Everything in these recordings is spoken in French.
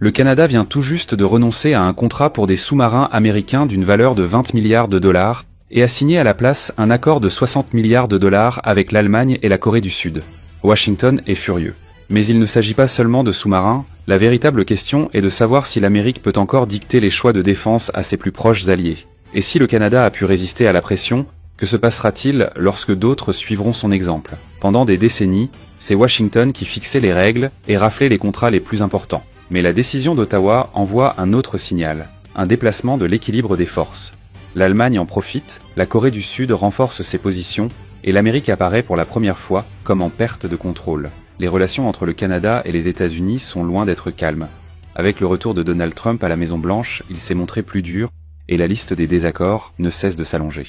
Le Canada vient tout juste de renoncer à un contrat pour des sous-marins américains d'une valeur de 20 milliards de dollars et a signé à la place un accord de 60 milliards de dollars avec l'Allemagne et la Corée du Sud. Washington est furieux. Mais il ne s'agit pas seulement de sous-marins, la véritable question est de savoir si l'Amérique peut encore dicter les choix de défense à ses plus proches alliés. Et si le Canada a pu résister à la pression, que se passera-t-il lorsque d'autres suivront son exemple? Pendant des décennies, c'est Washington qui fixait les règles et raflait les contrats les plus importants. Mais la décision d'Ottawa envoie un autre signal, un déplacement de l'équilibre des forces. L'Allemagne en profite, la Corée du Sud renforce ses positions, et l'Amérique apparaît pour la première fois comme en perte de contrôle. Les relations entre le Canada et les États-Unis sont loin d'être calmes. Avec le retour de Donald Trump à la Maison-Blanche, il s'est montré plus dur, et la liste des désaccords ne cesse de s'allonger.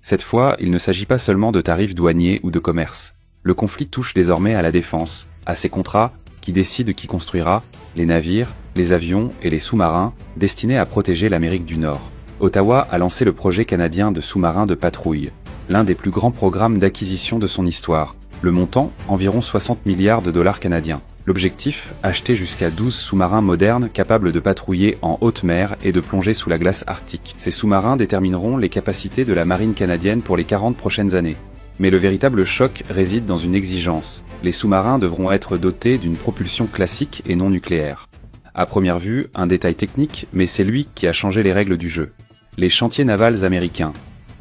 Cette fois, il ne s'agit pas seulement de tarifs douaniers ou de commerce. Le conflit touche désormais à la défense, à ces contrats qui décident qui construira les navires, les avions et les sous-marins destinés à protéger l'Amérique du Nord. Ottawa a lancé le projet canadien de sous-marins de patrouille, l'un des plus grands programmes d'acquisition de son histoire. Le montant, environ 60 milliards de dollars canadiens. L'objectif, acheter jusqu'à 12 sous-marins modernes capables de patrouiller en haute mer et de plonger sous la glace arctique. Ces sous-marins détermineront les capacités de la marine canadienne pour les 40 prochaines années. Mais le véritable choc réside dans une exigence. Les sous-marins devront être dotés d'une propulsion classique et non nucléaire. À première vue, un détail technique, mais c'est lui qui a changé les règles du jeu. Les chantiers navals américains,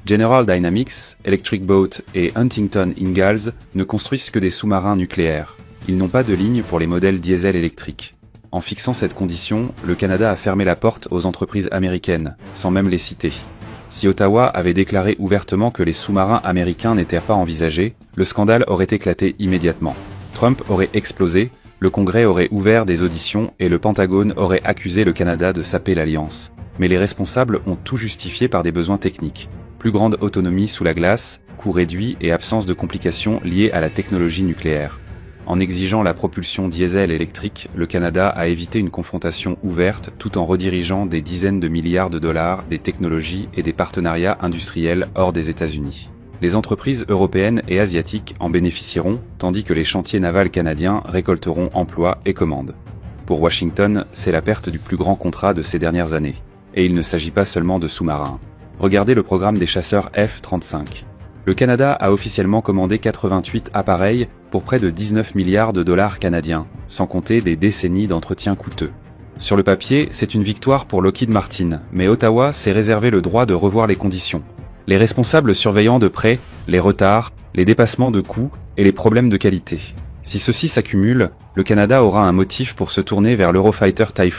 General Dynamics, Electric Boat et Huntington Ingalls ne construisent que des sous-marins nucléaires. Ils n'ont pas de ligne pour les modèles diesel électriques. En fixant cette condition, le Canada a fermé la porte aux entreprises américaines, sans même les citer. Si Ottawa avait déclaré ouvertement que les sous-marins américains n'étaient pas envisagés, le scandale aurait éclaté immédiatement. Trump aurait explosé, le Congrès aurait ouvert des auditions et le Pentagone aurait accusé le Canada de saper l'alliance. Mais les responsables ont tout justifié par des besoins techniques. Plus grande autonomie sous la glace, coûts réduits et absence de complications liées à la technologie nucléaire. En exigeant la propulsion diesel électrique, le Canada a évité une confrontation ouverte tout en redirigeant des dizaines de milliards de dollars des technologies et des partenariats industriels hors des États-Unis. Les entreprises européennes et asiatiques en bénéficieront, tandis que les chantiers navals canadiens récolteront emplois et commandes. Pour Washington, c'est la perte du plus grand contrat de ces dernières années. Et il ne s'agit pas seulement de sous-marins. Regardez le programme des chasseurs F-35. Le Canada a officiellement commandé 88 appareils pour près de 19 milliards de dollars canadiens, sans compter des décennies d'entretien coûteux. Sur le papier, c'est une victoire pour Lockheed Martin, mais Ottawa s'est réservé le droit de revoir les conditions. Les responsables surveillant de près les retards, les dépassements de coûts et les problèmes de qualité. Si ceci s'accumule, le Canada aura un motif pour se tourner vers l'Eurofighter Typhoon.